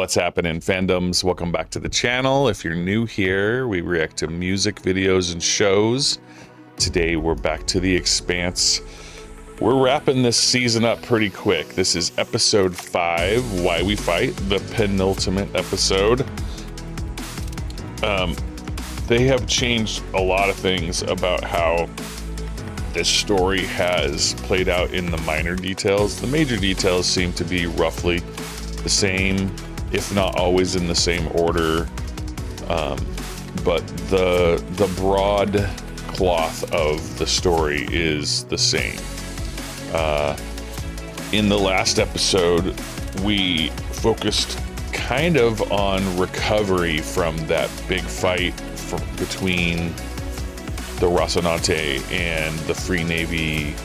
What's happening, fandoms? Welcome back to the channel. If you're new here, we react to music videos and shows. Today we're back to the Expanse. We're wrapping this season up pretty quick. This is episode 5, Why We Fight, the penultimate episode. They have changed a lot of things about how this story has played out in the minor details. The major details seem to be roughly the same, if not always in the same order, but the broad cloth of the story is the same. In the last episode, we focused kind of on recovery from that big fight between the Rocinante and the Free Navy.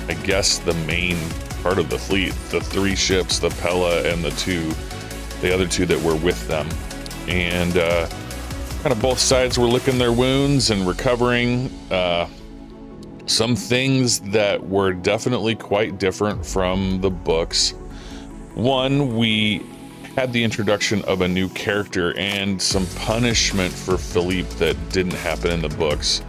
I guess the main part of the fleet, the 3 ships, the Pella and the other two that were with them, and kind of both sides were licking their wounds and recovering. Some things that were definitely quite different from the books. One, we had the introduction of a new character and some punishment for Philippe that didn't happen in the books.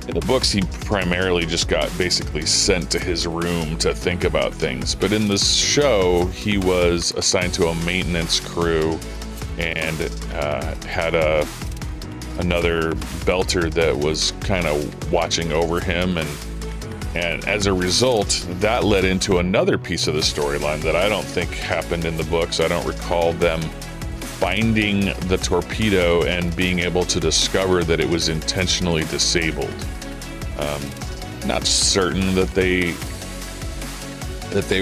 In the books, he primarily just got basically sent to his room to think about things. But in this show, he was assigned to a maintenance crew and had another belter that was kind of watching over him. And as a result, that led into another piece of the storyline that I don't think happened in the books. I don't recall them finding the torpedo and being able to discover that it was intentionally disabled. Not certain that they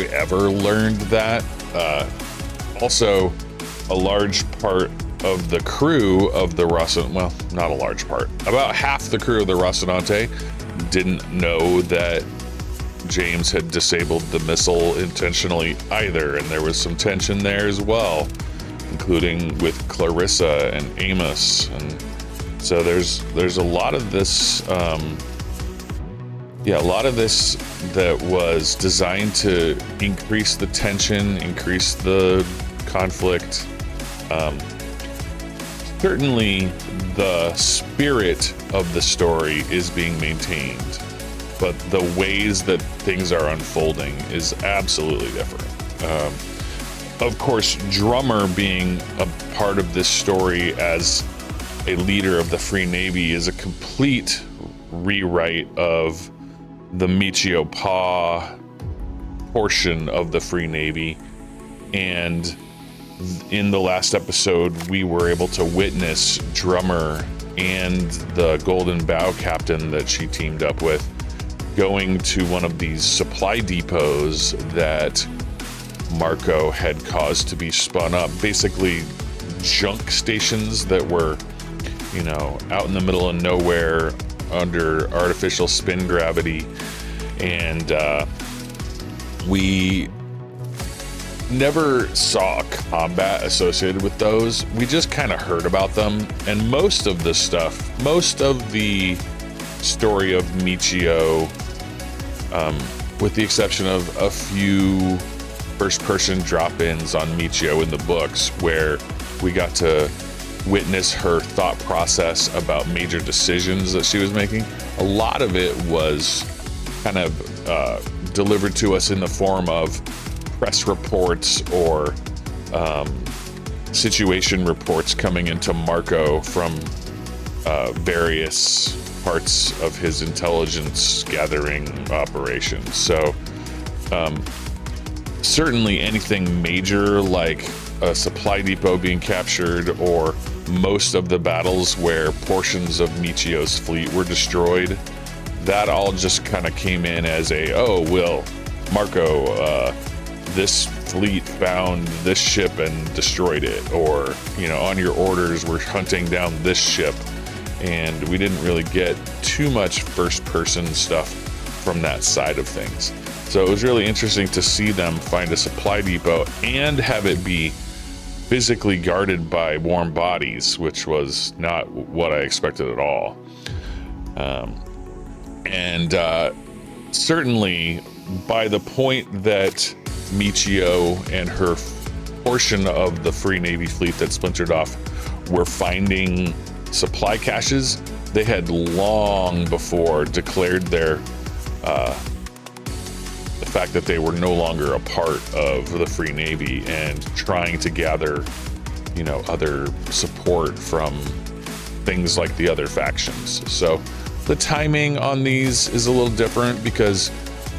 ever learned that. Also, a large part of the crew of the Rocinante, well, not a large part, about half the crew of the Rocinante didn't know that James had disabled the missile intentionally either, and there was some tension there as well, including with Clarissa and Amos. And so there's a lot of this that was designed to increase the tension, increase the conflict. Certainly the spirit of the story is being maintained, but the ways that things are unfolding is absolutely different. Of course, Drummer being a part of this story as a leader of the Free Navy is a complete rewrite of the Michio Pa portion of the Free Navy. And in the last episode, we were able to witness Drummer and the Golden Bow captain that she teamed up with going to one of these supply depots that Marco had caused to be spun up, basically junk stations that were, out in the middle of nowhere under artificial spin gravity. And we never saw combat associated with those. We just kind of heard about them, and most of the story of Michio, with the exception of a few first-person drop-ins on Michio in the books, where we got to witness her thought process about major decisions that she was making. A lot of it was kind of delivered to us in the form of press reports or situation reports coming into Marco from various parts of his intelligence gathering operation. So certainly anything major like a supply depot being captured, or most of the battles where portions of Michio's fleet were destroyed, that all just kind of came in as Marco, this fleet found this ship and destroyed it, or on your orders we're hunting down this ship. And we didn't really get too much first-person stuff from that side of things. So it was really interesting to see them find a supply depot and have it be physically guarded by warm bodies, which was not what I expected at all. Certainly by the point that Michio and her portion of the Free Navy fleet that splintered off were finding supply caches. They had long before declared their the fact that they were no longer a part of the Free Navy and trying to gather, you know, other support from things like the other factions. So the timing on these is a little different because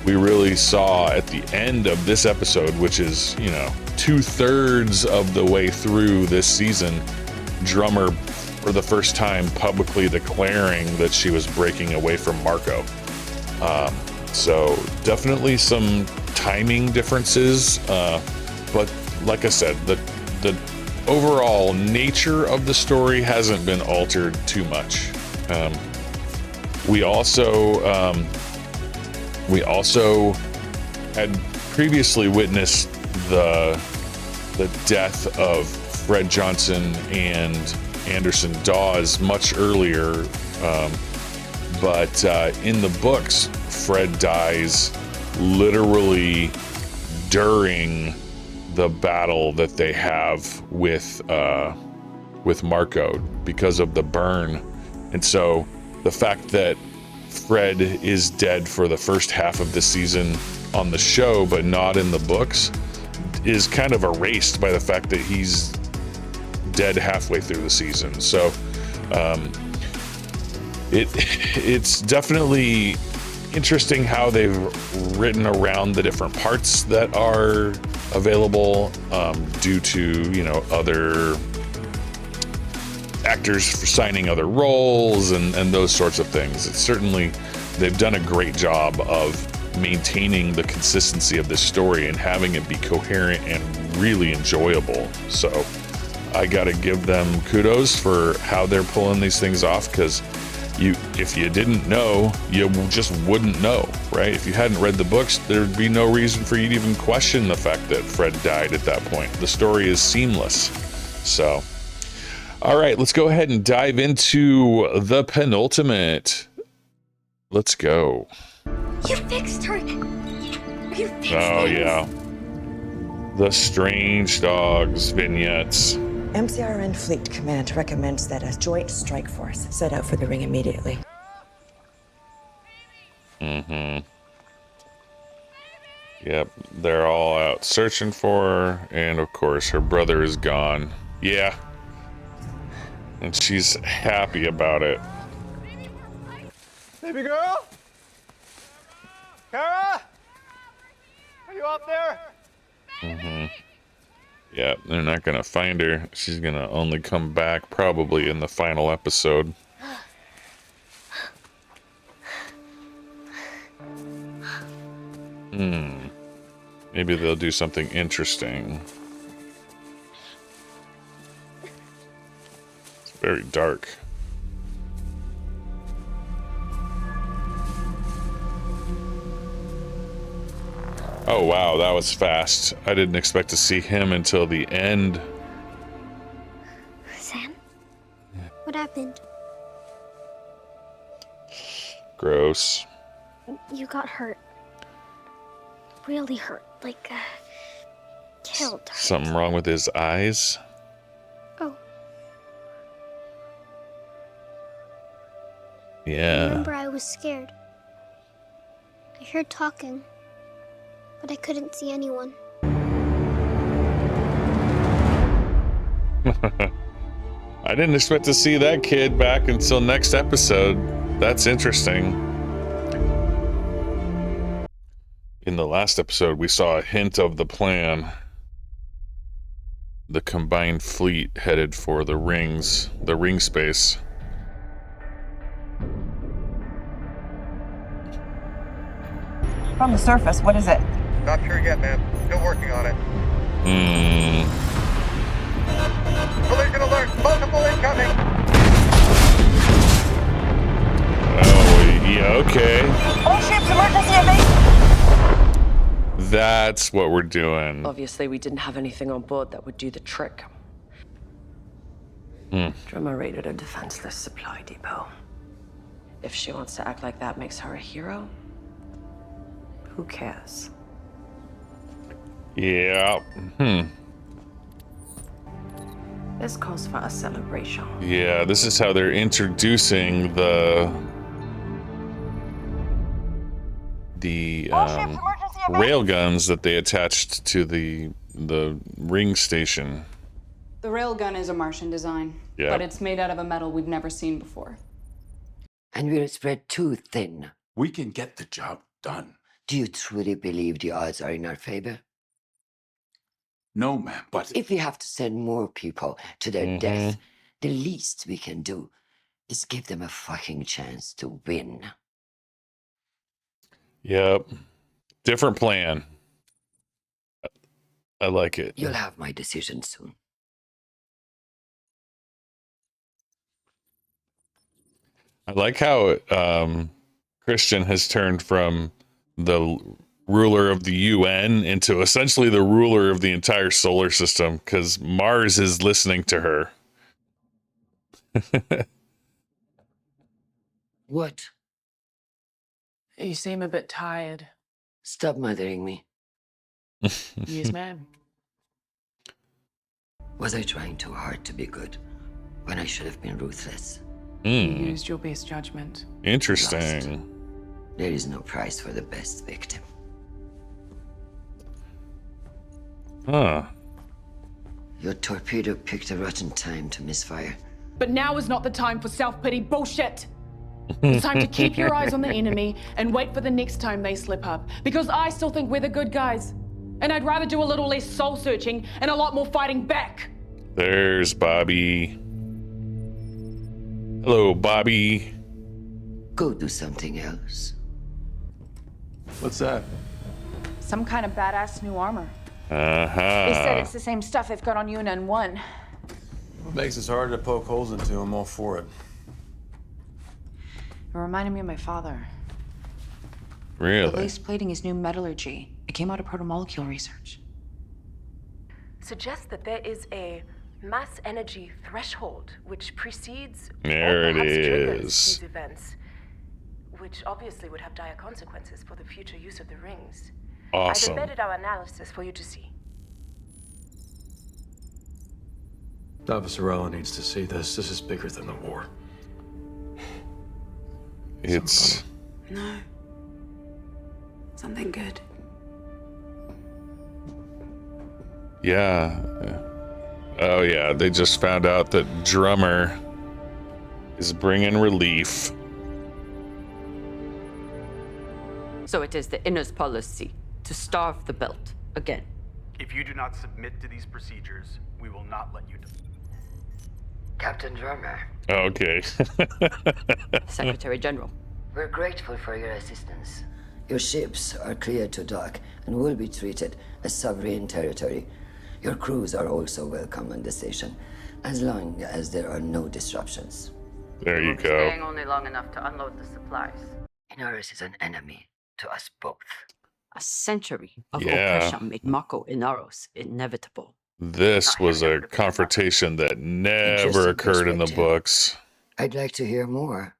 we really saw at the end of this episode, which is, you know, 2/3 of the way through this season, Drummer for the first time publicly declaring that she was breaking away from Marco. So definitely some timing differences, but like I said, the overall nature of the story hasn't been altered too much. We also had previously witnessed the death of Fred Johnson and Anderson Dawes much earlier, but in the books, Fred dies literally during the battle that they have with Marco because of the burn. And so the fact that Fred is dead for the first half of the season on the show but not in the books is kind of erased by the fact that he's dead halfway through the season. So it's definitely interesting how they've written around the different parts that are available due to, you know, other actors for signing other roles and those sorts of things. It's certainly, they've done a great job of maintaining the consistency of this story and having it be coherent and really enjoyable. So I gotta give them kudos for how they're pulling these things off, because if you didn't know, you just wouldn't know, right? If you hadn't read the books, there'd be no reason for you to even question the fact that Fred died at that point. The story is seamless. So, all right, let's go ahead and dive into the penultimate. Let's go. You fixed her. You fixed Oh, things. yeah. The Strange Dogs vignettes. MCRN Fleet Command recommends that a joint strike force set out for the ring immediately. Mm-hmm. Yep, they're all out searching for her, and of course her brother is gone. Yeah. And she's happy about it. Baby girl? Kara? Are you out there? Mm-hmm. Yeah, they're not gonna find her. She's gonna only come back probably in the final episode. Maybe they'll do something interesting. It's very dark. Oh wow, that was fast. I didn't expect to see him until the end. Sam? What happened? Gross. You got hurt. Really hurt. Like, killed. Something wrong with his eyes? Oh, I Yeah. remember I was scared. I heard talking, but I couldn't see anyone. I didn't expect to see that kid back until next episode. That's interesting. In the last episode, we saw a hint of the plan. The combined fleet headed for the rings, the ring space. From the surface, what is it? Not sure yet, man. Still working on it. Collision alert! Multiple incoming! Oh, yeah, okay. All ships, emergency evacuation! That's what we're doing. Obviously, we didn't have anything on board that would do the trick. Drummer raided a defenseless supply depot. If she wants to act like that makes her a hero, who cares? Yeah. This calls for a celebration. Yeah, this is how they're introducing the railguns that they attached to the ring station. The railgun is a Martian design, Yeah. but it's made out of a metal we've never seen before. And we're spread too thin. We can get the job done. Do you truly believe the odds are in our favor? No, ma'am, but If we have to send more people to their death, the least we can do is give them a fucking chance to win. Yep. Different plan. I like it. You'll have my decision soon. I like how Christian has turned from the ruler of the UN into essentially the ruler of the entire solar system, because Mars is listening to her. What? You seem a bit tired. Stop mothering me. Yes, ma'am. Was I trying too hard to be good when I should have been ruthless? You used your best judgment. Interesting. There is no prize for the best victim. Huh. Your torpedo picked a rotten time to misfire. But now is not the time for self-pity bullshit. It's time to keep your eyes on the enemy and wait for the next time they slip up. Because I still think we're the good guys. And I'd rather do a little less soul-searching and a lot more fighting back. There's Bobby. Hello, Bobby. Go do something else. what's that? Some kind of badass new armor. Uh-huh. They said it's the same stuff they've got on UNN 1. Makes us harder to poke holes into. I'm all for it. It reminded me of my father. Really? Lace plating is new metallurgy. It came out of protomolecule research. Suggests that there is a mass energy threshold which precedes There or it perhaps triggers is. these events, which obviously would have dire consequences for the future use of the rings. Awesome. I've embedded our analysis for you to see. Officer Rella needs to see this. This is bigger than the war. It's No. Something good. yeah. Oh yeah, they just found out that Drummer is bringing relief. So it is the inner's policy to starve the belt again. If you do not submit to these procedures, we will not let you. Captain Drummer, Okay. Secretary General. we're grateful for your assistance. Your ships are cleared to dock and will be treated as sovereign territory. Your crews are also welcome on the station, as long as there are no disruptions. There you go. Staying only long enough to unload the supplies. Inaros is an enemy to us both. A century of Yeah. oppression made Mako Inaros inevitable. This was a confrontation that never Interesting occurred in the perspective. books. I'd like to hear more.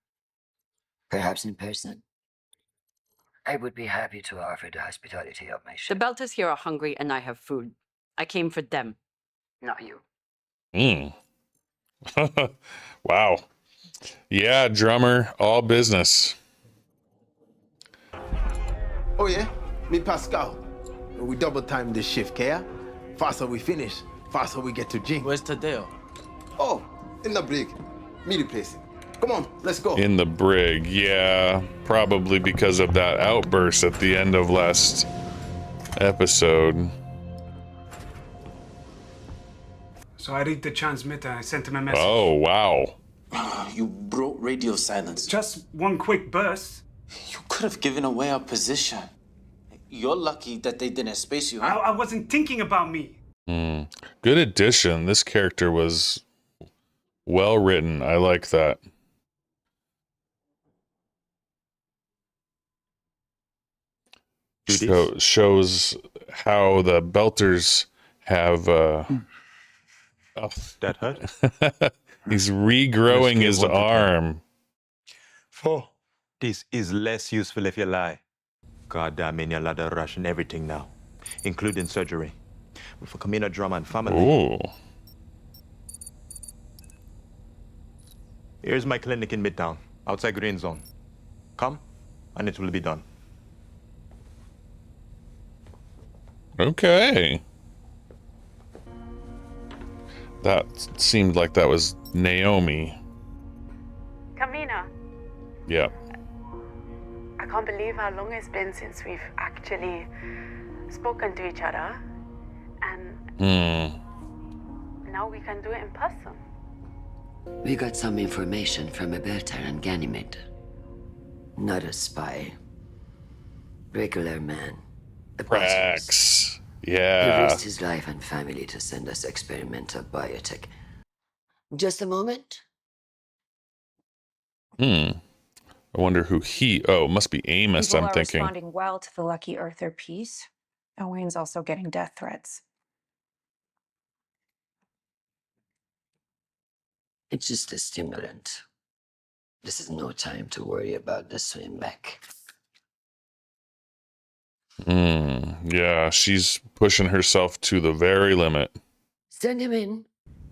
Perhaps in person. I would be happy to offer the hospitality of my The ship. Belters here are hungry and I have food. I came for them, not you. Wow. Yeah, Drummer, all business. Oh yeah, me Pascal. We double time this shift, Kaya. Faster we finish, faster we get to Jing. Where's Tadeo? Oh, in the brig. Me replace him. Come on, let's go. In the brig, yeah. Probably because of that outburst at the end of last episode. So I read the transmitter. I sent him a message. Oh, wow. You broke radio silence. Just one quick burst. You could have given away our position. You're lucky that they didn't space you, I wasn't thinking about me. Good addition. This character was well written. I like that. Shows how the Belters have That hurt? he's regrowing his arm. This is less useful if you lie. Goddamn, in your ladder rush and everything now, including surgery. For Camino Drama and family. Ooh. Here's my clinic in Midtown, outside Green Zone. Come, and it will be done. Okay. That seemed like that was Naomi. Kamina, Yep. I can't believe how long it's been since we've actually spoken to each other. And now we can do it in person. We got some information from Berta and Ganymede. Not a spy. Regular man. A Prax. He Yeah. risked his life and family to send us experimental biotech. Just a moment. I wonder who he... Oh, must be Amos, People I'm are thinking. responding well to the Lucky Earther piece. Owain's also getting death threats. It's just a stimulant. This is no time to worry about the swim back. Yeah, she's pushing herself to the very limit. Send him in.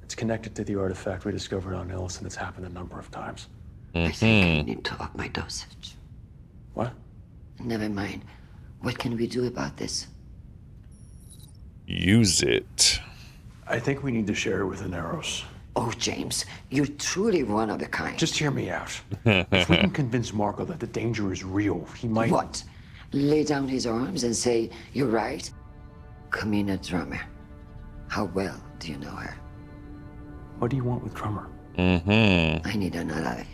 It's connected to the artifact we discovered on Illis, and it's happened a number of times. I think I need to up my dosage. What? Never mind. What can we do about this? Use it. I think we need to share it with the Narrows. Oh, James, you're truly one of a kind. Just hear me out. If we can convince Marco that the danger is real, he might... What? Lay down his arms and say, you're right? Kamina Drummer. How well do you know her? What do you want with Drummer? I need an ally.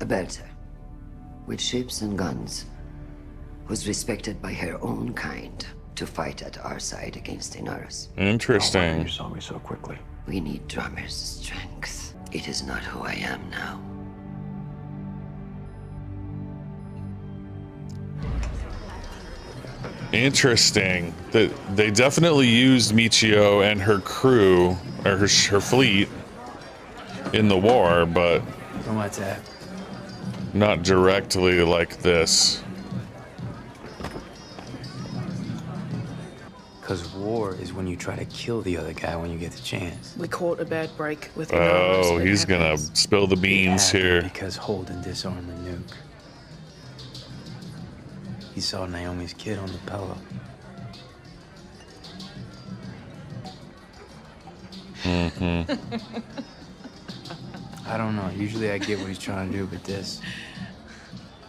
A belter. With ships and guns. Who's respected by her own kind to fight at our side against Inaros. Interesting. You saw me so quickly. We need Drummer's strength. It is not who I am now. Interesting. That they definitely used Michio and her crew, or her fleet, in the war, but What's that? not directly like this. Because war is when you try to kill the other guy when you get the chance. We caught a bad break with Oh, he's gonna spill the beans here. Because Holden disarmed the nuke. He saw Naomi's kid on the pillow. I don't know. Usually I get what he's trying to do, but this...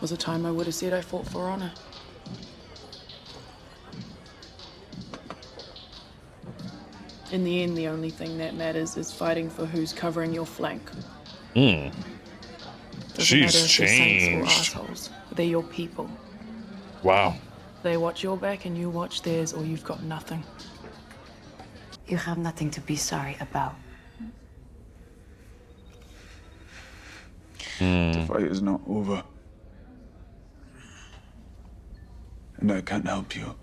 Was a time I would have said I fought for honor. In the end, the only thing that matters is fighting for who's covering your flank. Doesn't She's matter if they're saints or changed. assholes. They're your people. Wow. They watch your back and you watch theirs, or you've got nothing. You have nothing to be sorry about. The fight is not over. And I can't help you.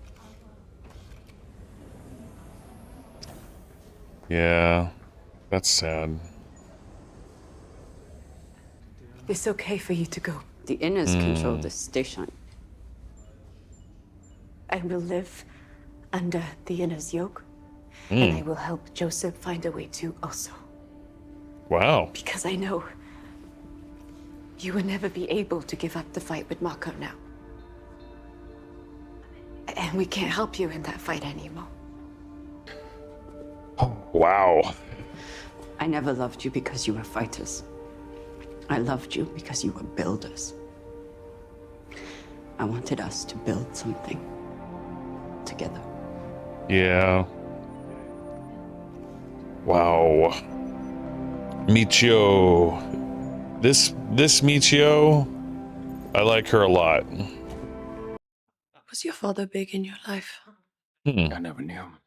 Yeah, that's sad. It's okay for you to go. The Inners control the station. I will live under the Inners' yoke, and I will help Joseph find a way to also. Wow. Because I know you will never be able to give up the fight with Marco now. And we can't help you in that fight anymore. Wow. I never loved you because you were fighters. I loved you because you were builders. I wanted us to build something together. Yeah. Wow. Michio. This Michio, I like her a lot. Was your father big in your life? I never knew him.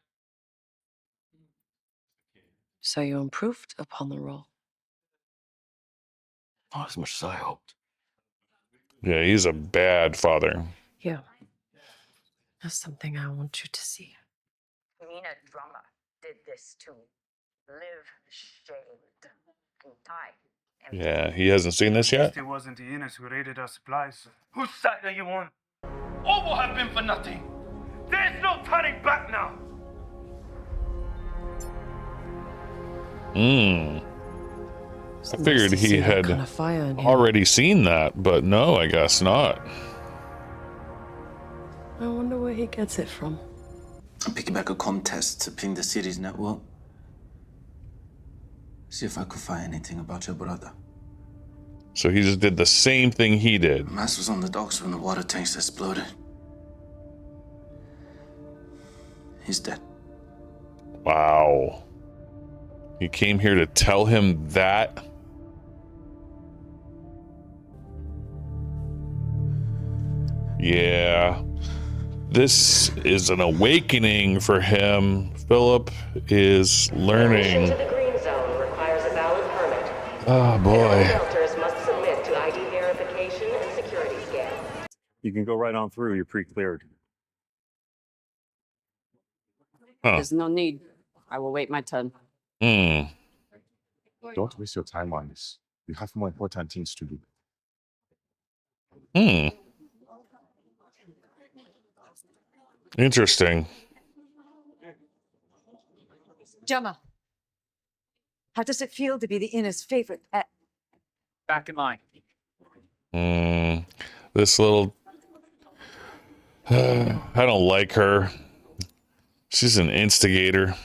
So you improved upon the role. Not as much as I hoped. Yeah, he's a bad father. Yeah. That's something I want you to see. Mina Drummer did this to live shamed and die. Yeah, he hasn't seen this yet? It wasn't the Inners who raided our supplies. Whose side are you on? All will have been for nothing. There's no turning back now. I figured he had kind of fire in him. already seen that, but no, I guess not. I wonder where he gets it from. I'm picking back a comm test to ping the city's network. See if I could find anything about your brother. So he just did the same thing he did. Mass was on the docks when the water tanks exploded. He's dead. Wow. He came here to tell him that? Yeah. This is an awakening for him. Philip is learning. Admission to the green zone requires a valid permit. Oh boy. Shelters must submit to ID verification and security scan. You can go right on through. You're pre-cleared. Huh. There's no need. I will wait my turn. Don't waste your time on this. You have more important things to do. Interesting. Gemma, how does it feel to be the Inna's favorite pet? Back in line. This little... I don't like her. She's an instigator.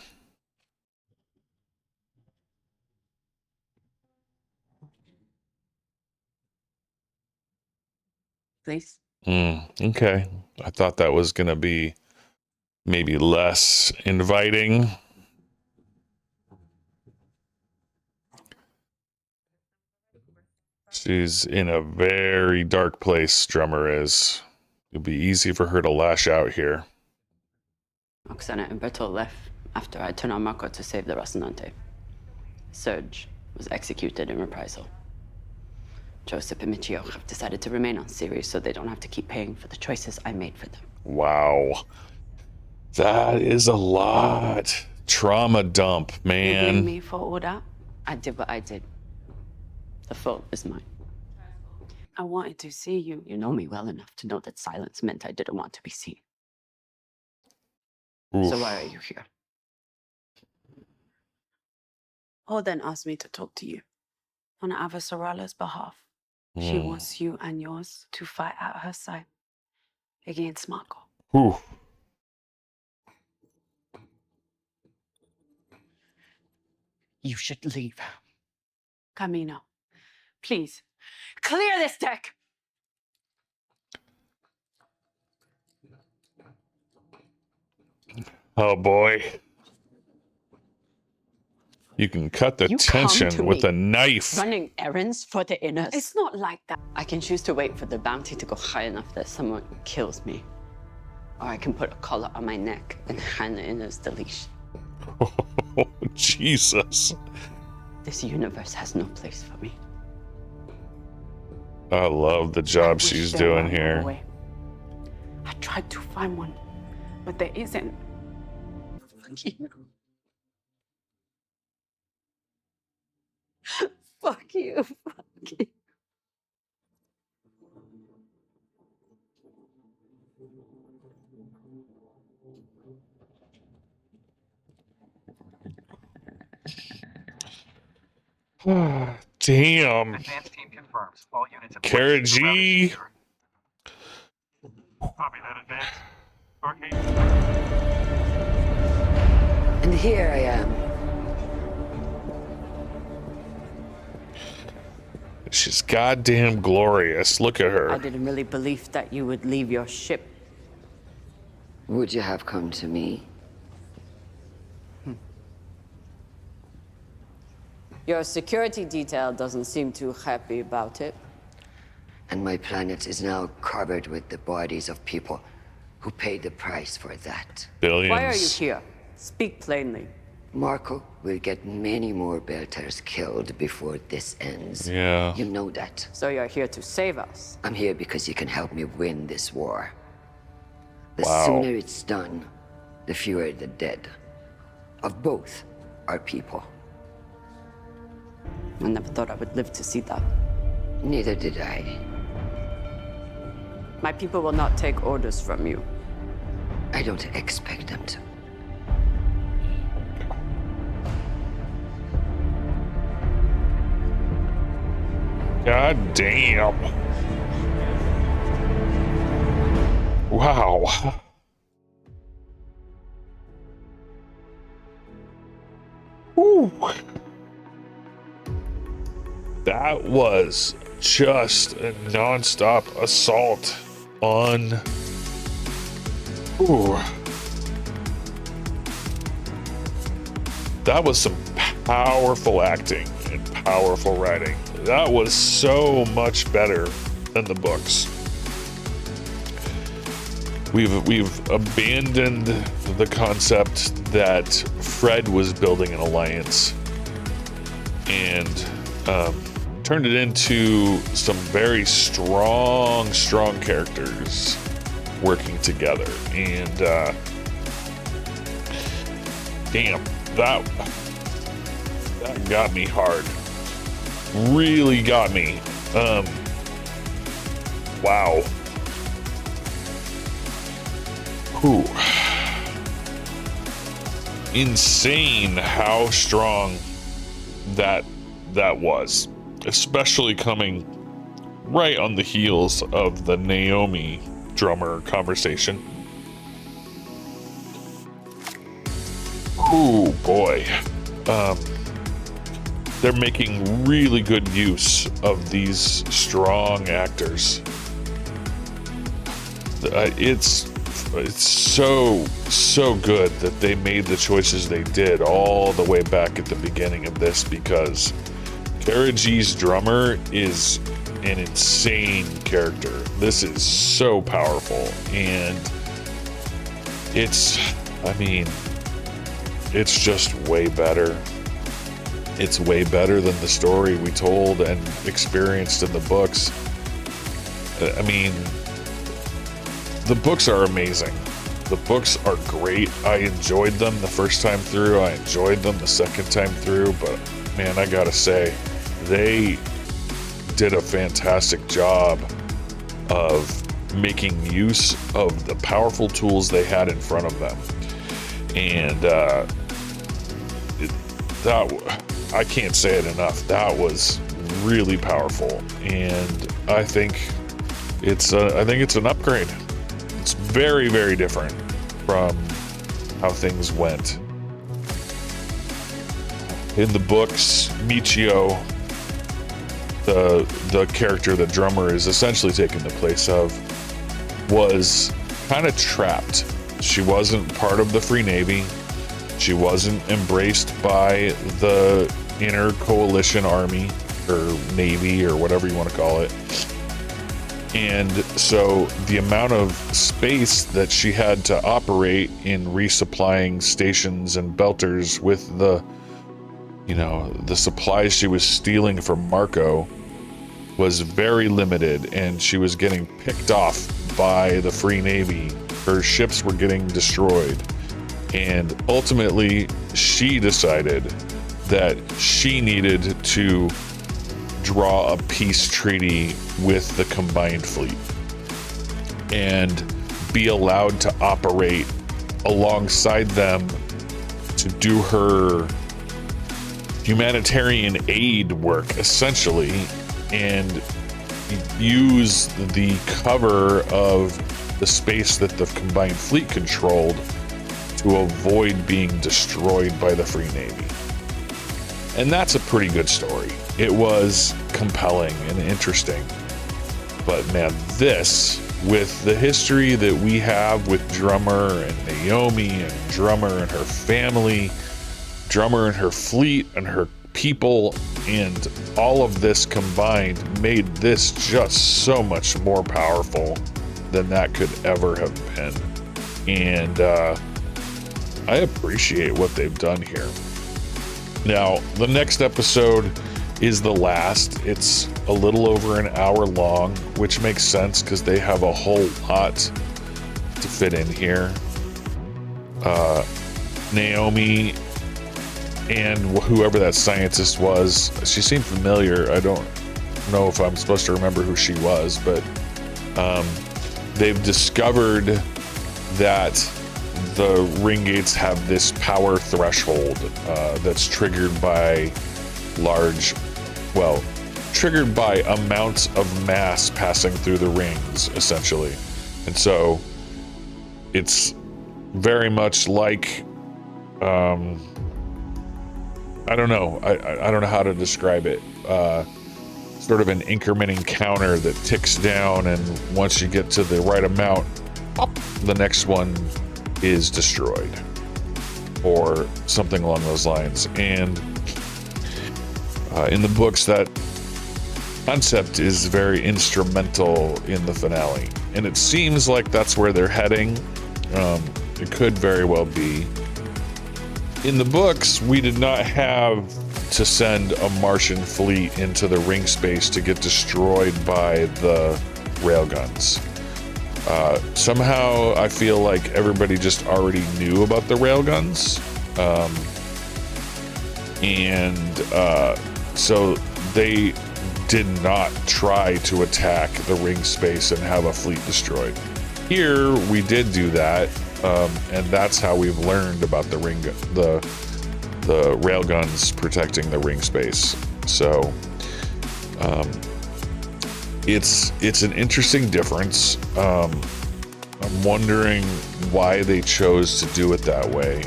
Please. Okay. I thought that was going to be maybe less inviting. She's in a very dark place, Drummer is. It'll be easy for her to lash out here. Oksana and Bertol left after I turned on Marco to save the Rocinante. Serge was executed in reprisal. Joseph and Michio have decided to remain on Ceres so they don't have to keep paying for the choices I made for them. Wow. That is a lot. Trauma dump, You blame man. me for all that? I did what I did. The fault is mine. I wanted to see you. You know me well enough to know that silence meant I didn't want to be seen. Oof. So why are you here? Holden asked me to talk to you on Ava Sorala's behalf. She wants you and yours to fight at her side against Marco. Ooh. You should leave. Camino, please, clear this deck! Oh boy. You can cut the You come tension to with me a knife. Running errands for the Inners. It's not like that. I can choose to wait for the bounty to go high enough that someone kills me. Or I can put a collar on my neck and hand the Inners the leash. Oh, Jesus. This universe has no place for me. I love the job she's There doing were no here. way. I tried to find one, but there isn't. Fuck you. Fuck you. Fuck you. Damn. Advance team confirms all units in Carrot G. Copy that, advance. And here I am. She's goddamn glorious. Look at I her. didn't really believe that you would leave your ship. Would you have come to me? Your security detail doesn't seem too happy about it. And my planet is now covered with the bodies of people who paid the price for that. Billions. Why are you here? Speak plainly. Marco will get many more Belters killed before this ends. Yeah. You know that. So you're here to save us? I'm here because you can help me win this war. The Wow. sooner it's done, the fewer the dead. Of both our people. I never thought I would live to see that. Neither did I. My people will not take orders from you. I don't expect them to. God damn. Wow. Woo. That was just a non-stop assault on... Ooh. That was some powerful acting and powerful writing. That was so much better than the books. We've abandoned the concept that Fred was building an alliance and turned it into some very strong characters working together. And damn, that got me hard. Really got me. Wow. Whew. Insane how strong that was, especially coming right on the heels of the Naomi drummer conversation. Oh boy. They're making really good use of these strong actors. It's so good that they made the choices they did all the way back at the beginning of this, because Karaji's drummer is an insane character. This is so powerful, and it's just way better. It's way better than the story we told and experienced in the books. I mean, the books are amazing. The books are great. I enjoyed them the first time through. I enjoyed them the second time through. But man, I gotta say, they did a fantastic job of making use of the powerful tools they had in front of them. And I can't say it enough. That was really powerful, and I think it's an upgrade. It's very, very different from how things went. In the books, Michio, the character the drummer is essentially taking the place of, was kind of trapped. She wasn't part of the Free Navy. She wasn't embraced by the inner coalition army or navy or whatever you want to call it. And so the amount of space that she had to operate in resupplying stations and belters with the supplies she was stealing from Marco was very limited, and she was getting picked off by the Free Navy. Her ships were getting destroyed. And ultimately, she decided that she needed to draw a peace treaty with the combined fleet and be allowed to operate alongside them to do her humanitarian aid work, essentially, and use the cover of the space that the combined fleet controlled to avoid being destroyed by the Free Navy. And that's a pretty good story. It was compelling and interesting. But man, this, with the history that we have with Drummer and Naomi and Drummer and her family, Drummer and her fleet and her people, and all of this combined made this just so much more powerful than that could ever have been. And I appreciate what they've done here. Now, the next episode is the last. It's a little over an hour long, which makes sense because they have a whole lot to fit in here. Naomi and whoever that scientist was, she seemed familiar. I don't know if I'm supposed to remember who she was, but they've discovered that the ring gates have this power threshold that's triggered by triggered by amounts of mass passing through the rings, essentially. And so it's very much like, I don't know. I don't know how to describe it. Sort of an incrementing counter that ticks down, and once you get to the right amount, the next one is destroyed, or something along those lines. And in the books, that concept is very instrumental in the finale, and it seems like that's where they're heading. It could very well be. In the books, we did not have to send a Martian fleet into the ring space to get destroyed by the railguns. Somehow I feel like everybody just already knew about the railguns. So they did not try to attack the ring space and have a fleet destroyed. Here we did do that, and that's how we've learned about the railguns protecting the ring space. So it's an interesting difference. I'm wondering why they chose to do it that way.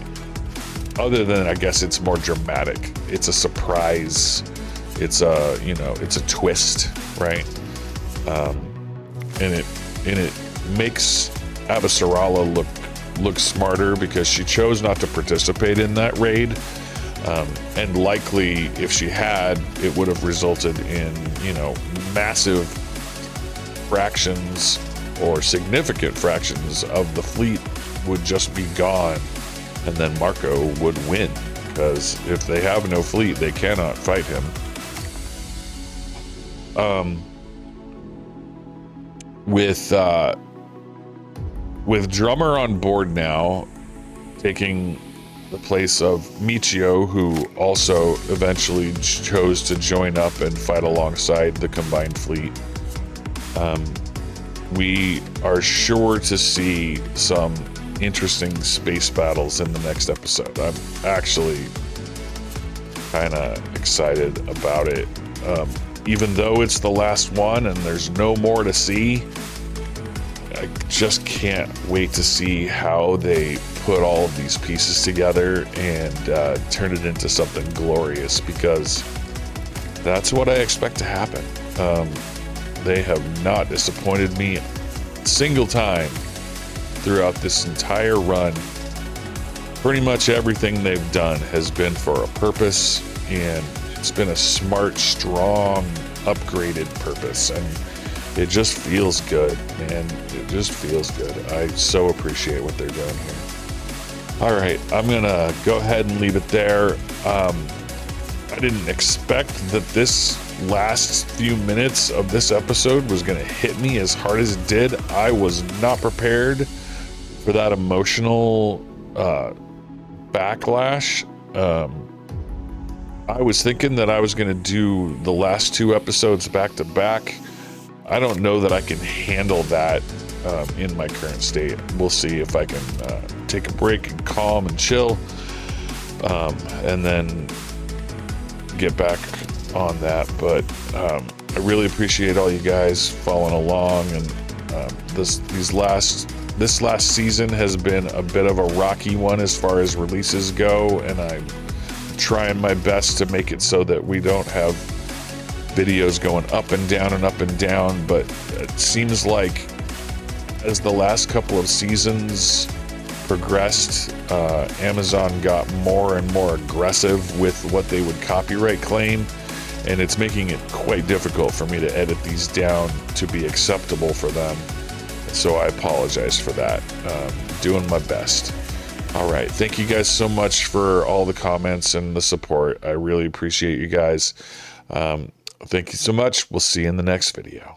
Other than, I guess, it's more dramatic. It's a surprise. It's a twist, right? And it makes Avasarala look smarter because she chose not to participate in that raid. And likely, if she had, it would have resulted in, massive fractions or significant fractions of the fleet would just be gone, and then Marco would win, because if they have no fleet, they cannot fight him. With Drummer on board now, taking the place of Michio, who also eventually chose to join up and fight alongside the combined fleet, we are sure to see some interesting space battles in the next episode. I'm actually kind of excited about it. Even though it's the last one and there's no more to see, I just can't wait to see how they put all of these pieces together and turn it into something glorious, because that's what I expect to happen. They have not disappointed me a single time throughout this entire run. Pretty much everything they've done has been for a purpose, and it's been a smart, strong, upgraded purpose, and it just feels good, man. It just feels good. I so appreciate what they're doing here. All right, I'm gonna go ahead and leave it there. I didn't expect that this last few minutes of this episode was gonna hit me as hard as it did. I was not prepared for that emotional backlash. I was thinking that I was gonna do the last two episodes back to back. I don't know that I can handle that in my current state. We'll see if I can take a break and calm and chill, and then get back on that. But I really appreciate all you guys following along, and this last season has been a bit of a rocky one as far as releases go, and I'm trying my best to make it so that we don't have videos going up and down, but it seems like as the last couple of seasons progressed, Amazon got more and more aggressive with what they would copyright claim, and it's making it quite difficult for me to edit these down to be acceptable for them. So I apologize for that. Doing my best. All right, thank you guys so much for all the comments and the support. I really appreciate you guys. Thank you so much. We'll see you in the next video.